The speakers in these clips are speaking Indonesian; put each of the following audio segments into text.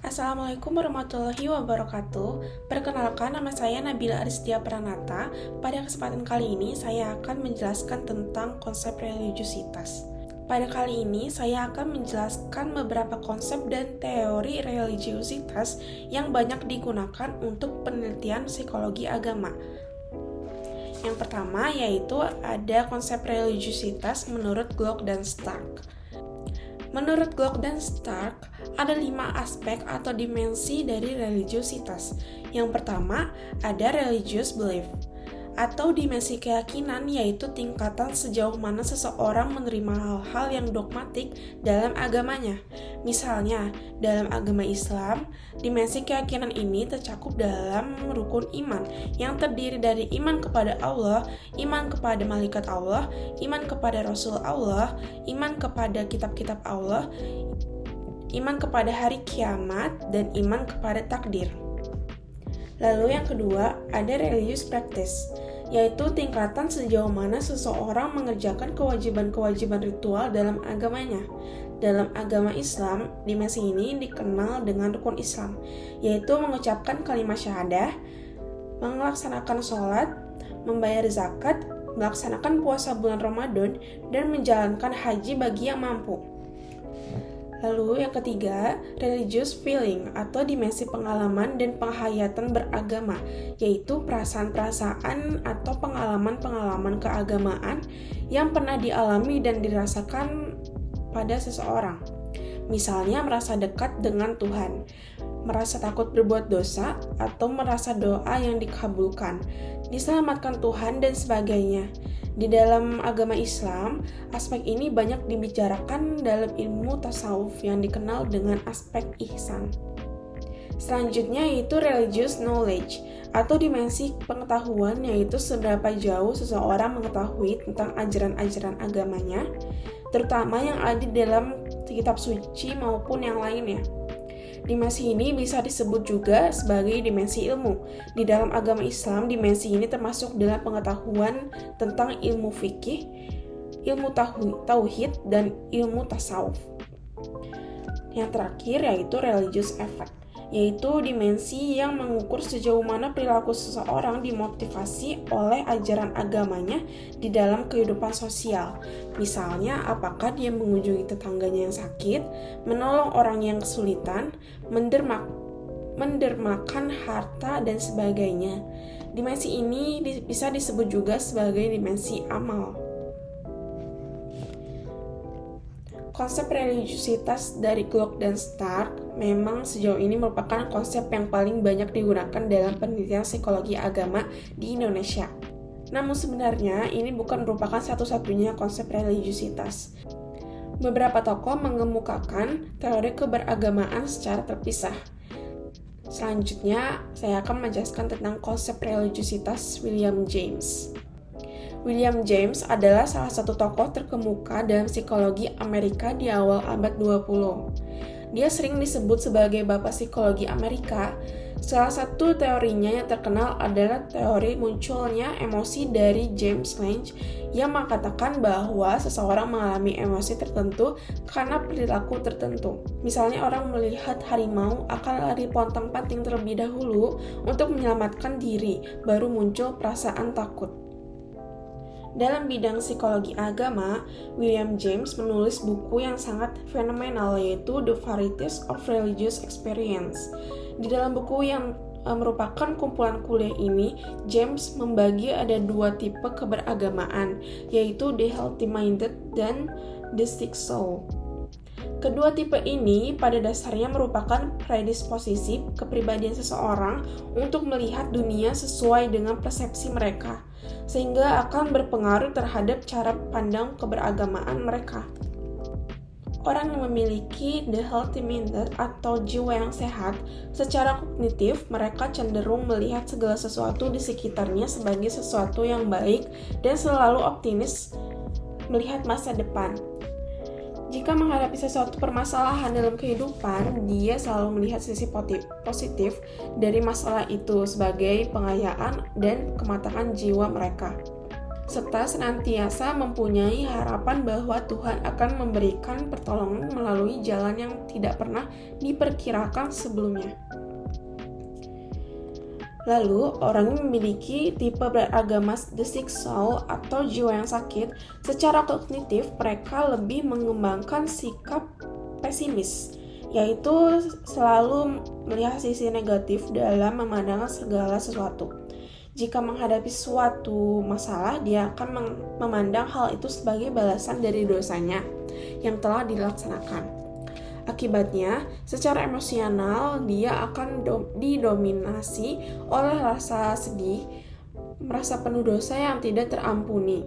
Assalamualaikum warahmatullahi wabarakatuh. Perkenalkan, nama saya Nabila Aristia Pranata. Pada kesempatan kali ini saya akan menjelaskan tentang konsep religiusitas. Pada kali ini saya akan menjelaskan beberapa konsep dan teori religiusitas yang banyak digunakan untuk penelitian psikologi agama. Yang pertama yaitu ada konsep religiusitas menurut Glock dan Stark. Menurut Glock dan Stark, ada 5 aspek atau dimensi dari religiusitas. Yang pertama, ada religious belief, atau dimensi keyakinan, yaitu tingkatan sejauh mana seseorang menerima hal-hal yang dogmatik dalam agamanya. Misalnya, dalam agama Islam, dimensi keyakinan ini tercakup dalam rukun iman, yang terdiri dari iman kepada Allah, iman kepada malaikat Allah, iman kepada Rasul Allah, iman kepada kitab-kitab Allah, iman kepada hari kiamat, dan iman kepada takdir. Lalu yang kedua, ada religious practice, yaitu tingkatan sejauh mana seseorang mengerjakan kewajiban-kewajiban ritual dalam agamanya. Dalam agama Islam, dimensi ini dikenal dengan rukun Islam, yaitu mengucapkan kalimat syahadah, melaksanakan sholat, membayar zakat, melaksanakan puasa bulan Ramadan, dan menjalankan haji bagi yang mampu. Lalu yang ketiga, religious feeling atau dimensi pengalaman dan penghayatan beragama, yaitu perasaan-perasaan atau pengalaman-pengalaman keagamaan yang pernah dialami dan dirasakan pada seseorang. Misalnya merasa dekat dengan Tuhan, merasa takut berbuat dosa, atau merasa doa yang dikabulkan, diselamatkan Tuhan, dan sebagainya. Di dalam agama Islam, aspek ini banyak dibicarakan dalam ilmu tasawuf yang dikenal dengan aspek ihsan. Selanjutnya yaitu religious knowledge atau dimensi pengetahuan, yaitu seberapa jauh seseorang mengetahui tentang ajaran-ajaran agamanya, terutama yang ada di dalam kitab suci maupun yang lainnya. Dimensi ini bisa disebut juga sebagai dimensi ilmu. Di dalam agama Islam, dimensi ini termasuk dalam pengetahuan tentang ilmu fikih, ilmu tauhid, dan ilmu tasawuf. Yang terakhir yaitu religious effect, yaitu dimensi yang mengukur sejauh mana perilaku seseorang dimotivasi oleh ajaran agamanya di dalam kehidupan sosial. Misalnya, apakah dia mengunjungi tetangganya yang sakit, menolong orang yang kesulitan, mendermakan harta, dan sebagainya. Dimensi ini bisa disebut juga sebagai dimensi amal. Konsep religiusitas dari Glock dan Stark memang sejauh ini merupakan konsep yang paling banyak digunakan dalam penelitian psikologi agama di Indonesia. Namun sebenarnya ini bukan merupakan satu-satunya konsep religiusitas. Beberapa tokoh mengemukakan teori keberagamaan secara terpisah. Selanjutnya, saya akan menjelaskan tentang konsep religiusitas William James. William James adalah salah satu tokoh terkemuka dalam psikologi Amerika di awal abad 20. Dia sering disebut sebagai Bapak Psikologi Amerika. Salah satu teorinya yang terkenal adalah teori munculnya emosi dari James Lange yang mengatakan bahwa seseorang mengalami emosi tertentu karena perilaku tertentu. Misalnya orang melihat harimau akan lari pontang-panting terlebih dahulu untuk menyelamatkan diri, baru muncul perasaan takut. Dalam bidang psikologi agama, William James menulis buku yang sangat fenomenal, yaitu The Varieties of Religious Experience. Di dalam buku yang merupakan kumpulan kuliah ini, James membagi ada 2 tipe keberagamaan, yaitu the healthy-minded dan the sick soul. Kedua tipe ini pada dasarnya merupakan predisposisi kepribadian seseorang untuk melihat dunia sesuai dengan persepsi mereka, sehingga akan berpengaruh terhadap cara pandang keberagamaan mereka. Orang yang memiliki the healthy-minded atau jiwa yang sehat, secara kognitif mereka cenderung melihat segala sesuatu di sekitarnya sebagai sesuatu yang baik dan selalu optimis melihat masa depan. Jika menghadapi sesuatu permasalahan dalam kehidupan, dia selalu melihat sisi positif dari masalah itu sebagai pengayaan dan kematangan jiwa mereka. serta senantiasa mempunyai harapan bahwa Tuhan akan memberikan pertolongan melalui jalan yang tidak pernah diperkirakan sebelumnya. Lalu, orang yang memiliki tipe beragama the sick soul atau jiwa yang sakit, secara kognitif mereka lebih mengembangkan sikap pesimis, yaitu selalu melihat sisi negatif dalam memandang segala sesuatu. Jika menghadapi suatu masalah, dia akan memandang hal itu sebagai balasan dari dosanya yang telah dilaksanakan. Akibatnya, secara emosional, dia akan didominasi oleh rasa sedih, merasa penuh dosa yang tidak terampuni.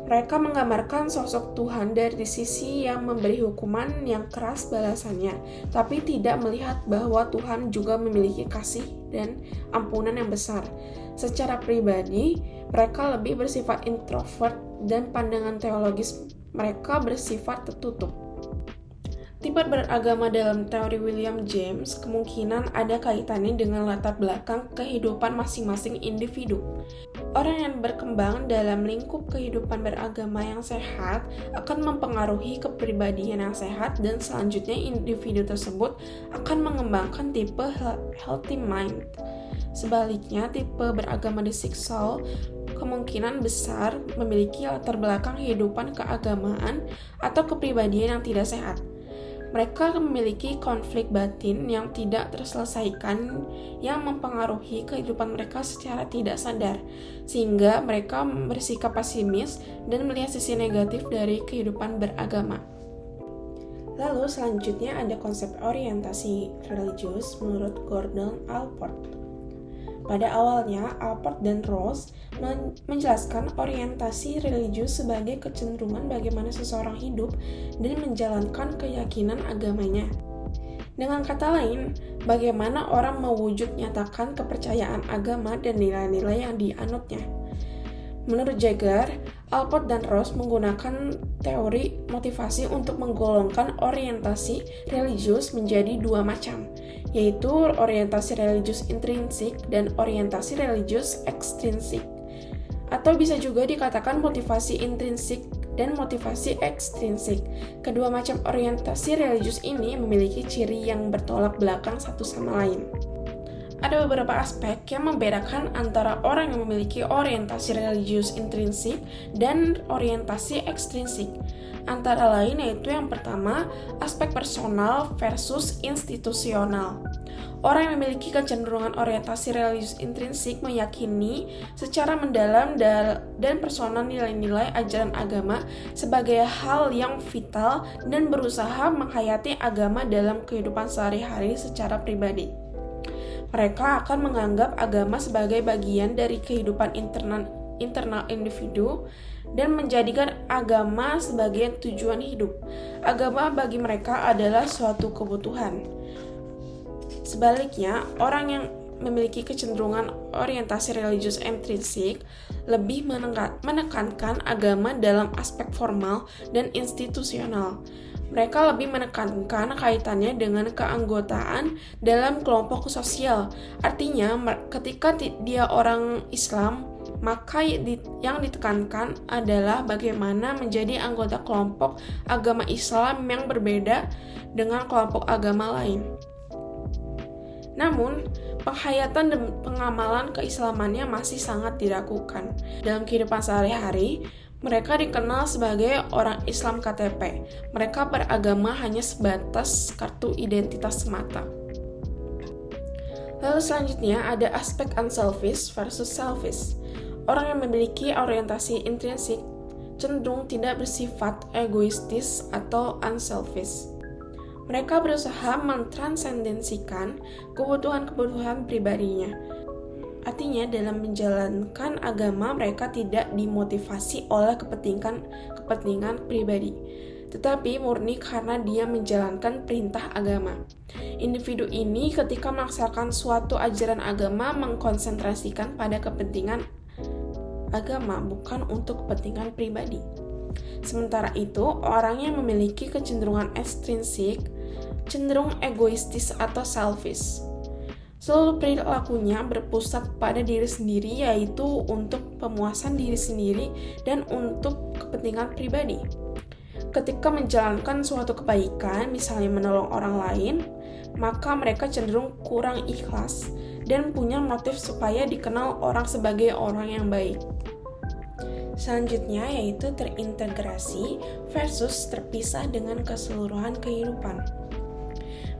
Mereka menggambarkan sosok Tuhan dari sisi yang memberi hukuman yang keras balasannya, tapi tidak melihat bahwa Tuhan juga memiliki kasih dan ampunan yang besar. Secara pribadi, mereka lebih bersifat introvert dan pandangan teologis mereka bersifat tertutup. Tipe beragama dalam teori William James kemungkinan ada kaitannya dengan latar belakang kehidupan masing-masing individu. Orang yang berkembang dalam lingkup kehidupan beragama yang sehat akan mempengaruhi kepribadian yang sehat, dan selanjutnya individu tersebut akan mengembangkan tipe healthy mind. Sebaliknya, tipe beragama the sick soul kemungkinan besar memiliki latar belakang kehidupan keagamaan atau kepribadian yang tidak sehat. Mereka memiliki konflik batin yang tidak terselesaikan yang mempengaruhi kehidupan mereka secara tidak sadar, sehingga mereka bersikap pesimis dan melihat sisi negatif dari kehidupan beragama. Lalu selanjutnya ada konsep orientasi religius menurut Gordon Allport. Pada awalnya, Allport dan Rawls menjelaskan orientasi religius sebagai kecenderungan bagaimana seseorang hidup dan menjalankan keyakinan agamanya. Dengan kata lain, bagaimana orang mewujud nyatakan kepercayaan agama dan nilai-nilai yang dianutnya. Menurut Jagger, Allport dan Rawls menggunakan teori motivasi untuk menggolongkan orientasi religius menjadi dua macam, yaitu orientasi religius intrinsik dan orientasi religius ekstrinsik. Atau bisa juga dikatakan motivasi intrinsik dan motivasi ekstrinsik. Kedua macam orientasi religius ini memiliki ciri yang bertolak belakang satu sama lain. Ada beberapa aspek yang membedakan antara orang yang memiliki orientasi religius intrinsik dan orientasi ekstrinsik. Antara lain yaitu yang pertama, aspek personal versus institusional. Orang yang memiliki kecenderungan orientasi religius intrinsik meyakini secara mendalam dan personal nilai-nilai ajaran agama sebagai hal yang vital dan berusaha menghayati agama dalam kehidupan sehari-hari secara pribadi. Mereka akan menganggap agama sebagai bagian dari kehidupan internal individu dan menjadikan agama sebagai tujuan hidup. Agama bagi mereka adalah suatu kebutuhan. Sebaliknya, orang yang memiliki kecenderungan orientasi religius intrinsik lebih menekankan agama dalam aspek formal dan institusional. Mereka lebih menekankan kaitannya dengan keanggotaan dalam kelompok sosial. Artinya, ketika dia orang Islam, maka yang ditekankan adalah bagaimana menjadi anggota kelompok agama Islam yang berbeda dengan kelompok agama lain. Namun, penghayatan dan pengamalan keislamannya masih sangat diragukan. Dalam kehidupan sehari-hari, mereka dikenal sebagai orang Islam KTP. Mereka beragama hanya sebatas kartu identitas semata. Lalu selanjutnya ada aspek unselfish versus selfish. Orang yang memiliki orientasi intrinsik cenderung tidak bersifat egoistis atau unselfish. Mereka berusaha mentransendensikan kebutuhan-kebutuhan pribadinya. Artinya, dalam menjalankan agama, mereka tidak dimotivasi oleh kepentingan pribadi, tetapi murni karena dia menjalankan perintah agama. Individu ini ketika melaksanakan suatu ajaran agama mengkonsentrasikan pada kepentingan agama, bukan untuk kepentingan pribadi. Sementara itu, orang yang memiliki kecenderungan ekstrinsik cenderung egoistis atau selfish. Seluruh perilakunya berpusat pada diri sendiri, yaitu untuk pemuasan diri sendiri dan untuk kepentingan pribadi. Ketika menjalankan suatu kebaikan, misalnya menolong orang lain, maka mereka cenderung kurang ikhlas dan punya motif supaya dikenal orang sebagai orang yang baik. Selanjutnya yaitu terintegrasi versus terpisah dengan keseluruhan kehidupan.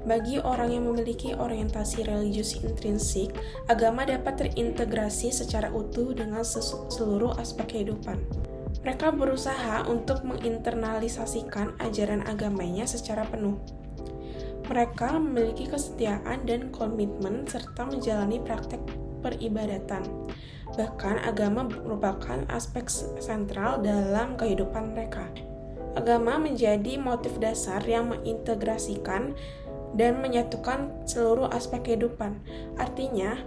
Bagi orang yang memiliki orientasi religius intrinsik, agama dapat terintegrasi secara utuh dengan seluruh aspek kehidupan. Mereka berusaha untuk menginternalisasikan ajaran agamanya secara penuh. Mereka memiliki kesetiaan dan komitmen serta menjalani praktek peribadatan. Bahkan agama merupakan aspek sentral dalam kehidupan mereka. Agama menjadi motif dasar yang mengintegrasikan dan menyatukan seluruh aspek kehidupan. Artinya,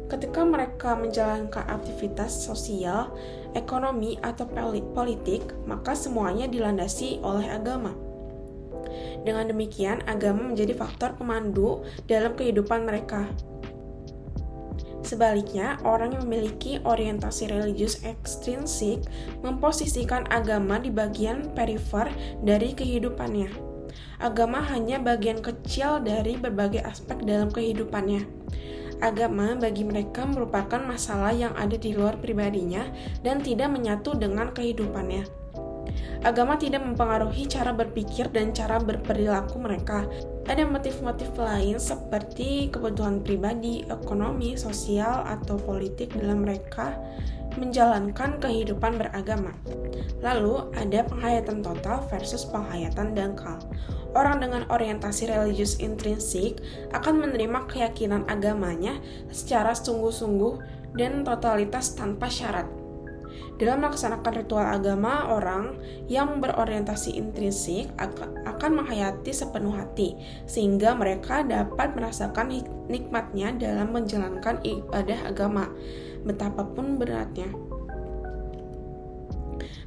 ketika mereka menjalankan aktivitas sosial, ekonomi, atau politik, maka semuanya dilandasi oleh agama. Dengan demikian, agama menjadi faktor pemandu dalam kehidupan mereka. Sebaliknya, orang yang memiliki orientasi religius ekstrinsik memposisikan agama di bagian perifer dari kehidupannya. Agama hanya bagian kecil dari berbagai aspek dalam kehidupannya. Agama bagi mereka merupakan masalah yang ada di luar pribadinya dan tidak menyatu dengan kehidupannya. Agama tidak mempengaruhi cara berpikir dan cara berperilaku mereka. Ada motif-motif lain seperti kebutuhan pribadi, ekonomi, sosial, atau politik dalam mereka menjalankan kehidupan beragama. Lalu ada penghayatan total versus penghayatan dangkal. Orang dengan orientasi religius intrinsik akan menerima keyakinan agamanya secara sungguh-sungguh dan totalitas tanpa syarat. Dalam melaksanakan ritual agama, orang yang berorientasi intrinsik akan menghayati sepenuh hati, sehingga mereka dapat merasakan nikmatnya dalam menjalankan ibadah agama, betapapun beratnya.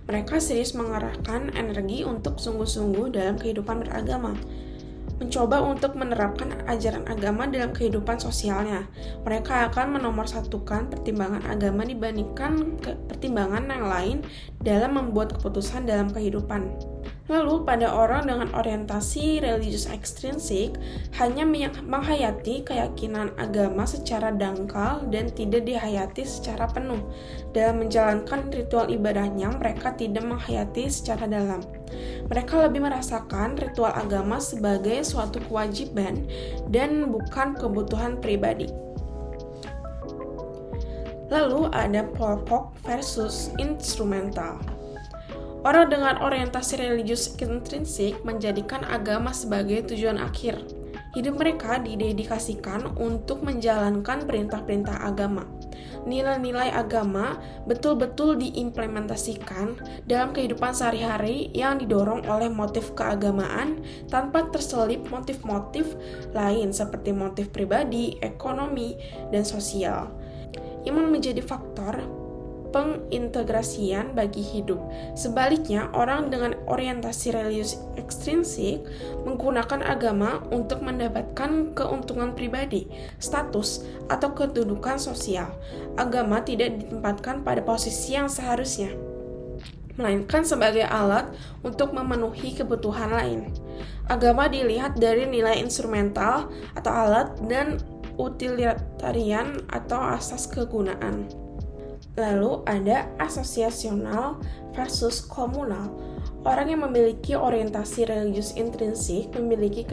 Mereka serius mengarahkan energi untuk sungguh-sungguh dalam kehidupan beragama, mencoba untuk menerapkan ajaran agama dalam kehidupan sosialnya. Mereka akan menomorsatukan pertimbangan agama dibandingkan pertimbangan yang lain dalam membuat keputusan dalam kehidupan. Lalu pada orang dengan orientasi religius ekstrinsik hanya menghayati keyakinan agama secara dangkal dan tidak dihayati secara penuh. Dalam menjalankan ritual ibadahnya, mereka tidak menghayati secara dalam. Mereka lebih merasakan ritual agama sebagai suatu kewajiban dan bukan kebutuhan pribadi. Lalu ada pokok versus instrumental. Orang dengan orientasi religius intrinsik menjadikan agama sebagai tujuan akhir. Hidup mereka didedikasikan untuk menjalankan perintah-perintah agama. Nilai-nilai agama betul-betul diimplementasikan dalam kehidupan sehari-hari yang didorong oleh motif keagamaan tanpa terselip motif-motif lain seperti motif pribadi, ekonomi, dan sosial. Iman menjadi faktor pengintegrasian bagi hidup. Sebaliknya, orang dengan orientasi religius ekstrinsik menggunakan agama untuk mendapatkan keuntungan pribadi, status, atau kedudukan sosial. Agama tidak ditempatkan pada posisi yang seharusnya, melainkan sebagai alat untuk memenuhi kebutuhan lain. Agama dilihat dari nilai instrumental atau alat dan utilitarian atau asas kegunaan. Lalu ada asosiasional versus komunal. Orang yang memiliki orientasi religius intrinsik memiliki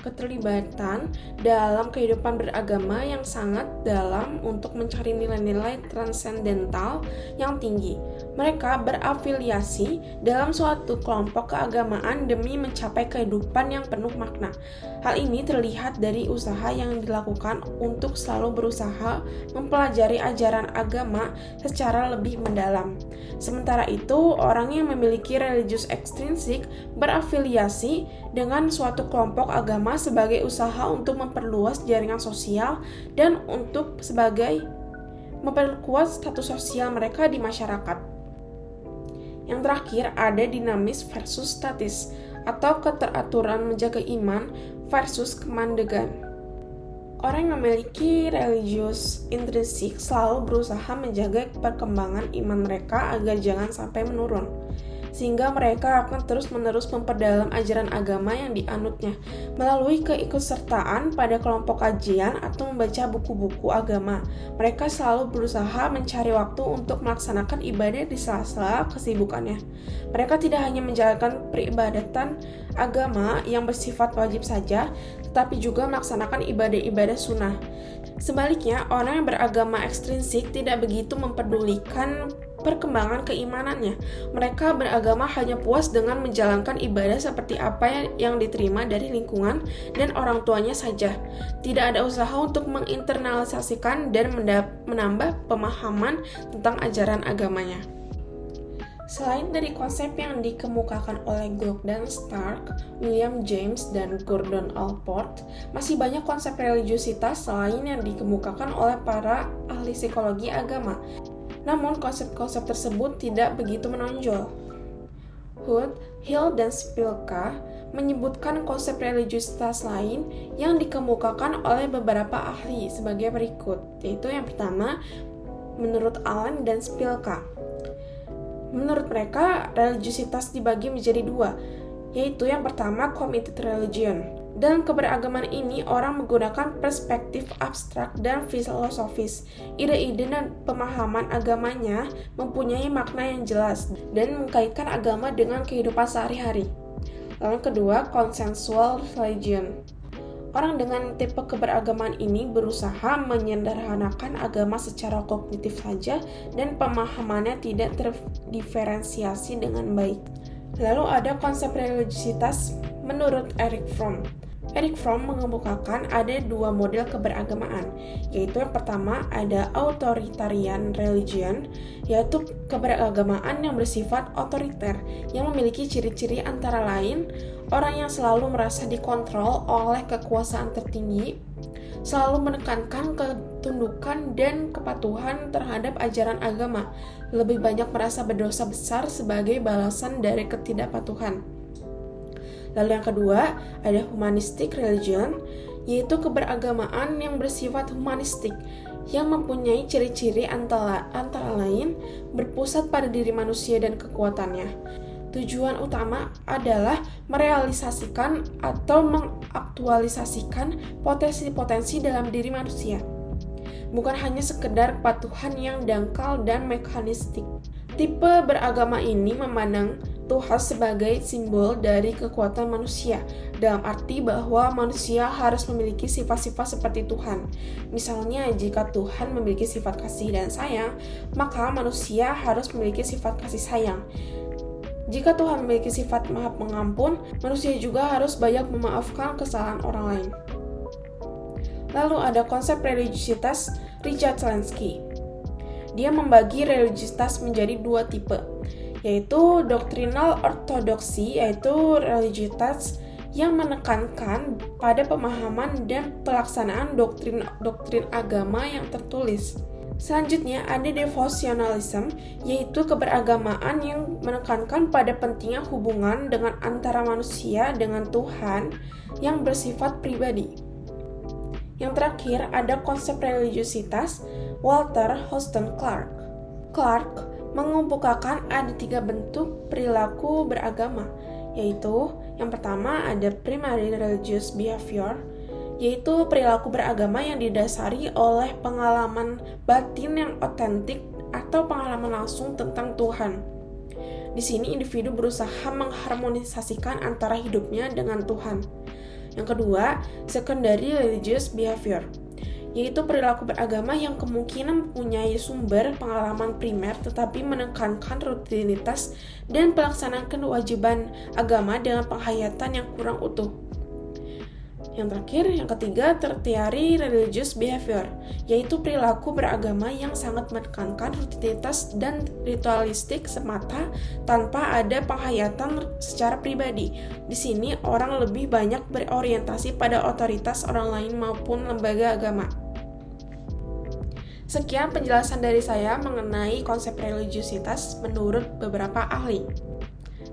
keterlibatan dalam kehidupan beragama yang sangat dalam untuk mencari nilai-nilai transendental yang tinggi. Mereka berafiliasi dalam suatu kelompok keagamaan demi mencapai kehidupan yang penuh makna. Hal ini terlihat dari usaha yang dilakukan untuk selalu berusaha mempelajari ajaran agama secara lebih mendalam. Sementara itu, orang yang memiliki religius ekstrinsik berafiliasi dengan suatu kelompok agama sebagai usaha untuk memperluas jaringan sosial dan untuk sebagai memperkuat status sosial mereka di masyarakat. Yang terakhir ada dinamis versus statis atau keteraturan menjaga iman versus kemandegan. Orang yang memiliki religius intrinsik selalu berusaha menjaga perkembangan iman mereka agar jangan sampai menurun, sehingga mereka akan terus-menerus memperdalam ajaran agama yang dianutnya melalui keikutsertaan pada kelompok kajian atau membaca buku-buku agama. Mereka selalu berusaha mencari waktu untuk melaksanakan ibadah di sela-sela kesibukannya. Mereka tidak hanya menjalankan peribadatan agama yang bersifat wajib saja, tetapi juga melaksanakan ibadah-ibadah sunnah. Sebaliknya, orang yang beragama ekstrinsik tidak begitu memperdulikan perkembangan keimanannya. Mereka beragama hanya puas dengan menjalankan ibadah seperti apa yang diterima dari lingkungan dan orang tuanya saja. Tidak ada usaha untuk menginternalisasikan dan menambah pemahaman tentang ajaran agamanya. Selain dari konsep yang dikemukakan oleh Gordon Stark, William James, dan Gordon Allport, masih banyak konsep religiusitas lain yang dikemukakan oleh para ahli psikologi agama. Namun, konsep-konsep tersebut tidak begitu menonjol. Hood, Hill, dan Spilka menyebutkan konsep religiusitas lain yang dikemukakan oleh beberapa ahli sebagai berikut, yaitu yang pertama, menurut Allen dan Spilka. Menurut mereka, religiusitas dibagi menjadi dua, yaitu yang pertama committed religion. Dalam keberagaman ini, orang menggunakan perspektif abstrak dan filosofis. Ide-ide dan pemahaman agamanya mempunyai makna yang jelas dan mengkaitkan agama dengan kehidupan sehari-hari. Lalu kedua, consensual religion. Orang dengan tipe keberagaman ini berusaha menyederhanakan agama secara kognitif saja dan pemahamannya tidak terdiferensiasi dengan baik. Lalu ada konsep religiusitas menurut Erich Fromm. Erich Fromm mengemukakan ada dua model keberagamaan, yaitu yang pertama ada authoritarian religion, yaitu keberagamaan yang bersifat otoriter, yang memiliki ciri-ciri antara lain orang yang selalu merasa dikontrol oleh kekuasaan tertinggi, selalu menekankan ketundukan dan kepatuhan terhadap ajaran agama, lebih banyak merasa berdosa besar sebagai balasan dari ketidakpatuhan. Lalu yang kedua, ada humanistic religion, yaitu keberagamaan yang bersifat humanistik, yang mempunyai ciri-ciri antara lain berpusat pada diri manusia dan kekuatannya. Tujuan utama adalah merealisasikan atau mengaktualisasikan potensi-potensi dalam diri manusia, bukan hanya sekedar kepatuhan yang dangkal dan mekanistik. Tipe beragama ini memandang Tuhan sebagai simbol dari kekuatan manusia, dalam arti bahwa manusia harus memiliki sifat-sifat seperti Tuhan. Misalnya, jika Tuhan memiliki sifat kasih dan sayang, maka manusia harus memiliki sifat kasih sayang. Jika Tuhan memiliki sifat maha pengampun, manusia juga harus banyak memaafkan kesalahan orang lain. Lalu ada konsep religiusitas Richard Lansky. Dia membagi religiusitas menjadi dua tipe, yaitu doctrinal orthodoxy, yaitu religiusitas yang menekankan pada pemahaman dan pelaksanaan doktrin agama yang tertulis. Selanjutnya ada devotionalism, yaitu keberagamaan yang menekankan pada pentingnya hubungan dengan antara manusia dengan Tuhan yang bersifat pribadi. Yang terakhir ada konsep religiusitas Walter Houston Clark. Clark mengemukakan ada 3 bentuk perilaku beragama, yaitu yang pertama ada primary religious behavior, yaitu perilaku beragama yang didasari oleh pengalaman batin yang otentik atau pengalaman langsung tentang Tuhan. Di sini individu berusaha mengharmonisasikan antara hidupnya dengan Tuhan. Yang kedua, secondary religious behavior, yaitu perilaku beragama yang kemungkinan mempunyai sumber pengalaman primer tetapi menekankan rutinitas dan pelaksanaan kewajiban agama dengan penghayatan yang kurang utuh. Yang terakhir, yang ketiga, tertiary religious behavior, yaitu perilaku beragama yang sangat menekankan rutinitas dan ritualistik semata tanpa ada penghayatan secara pribadi. Di sini orang lebih banyak berorientasi pada otoritas orang lain maupun lembaga agama. Sekian penjelasan dari saya mengenai konsep religiusitas menurut beberapa ahli.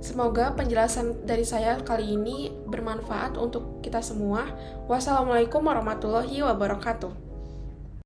Semoga penjelasan dari saya kali ini bermanfaat untuk kita semua. Wassalamualaikum warahmatullahi wabarakatuh.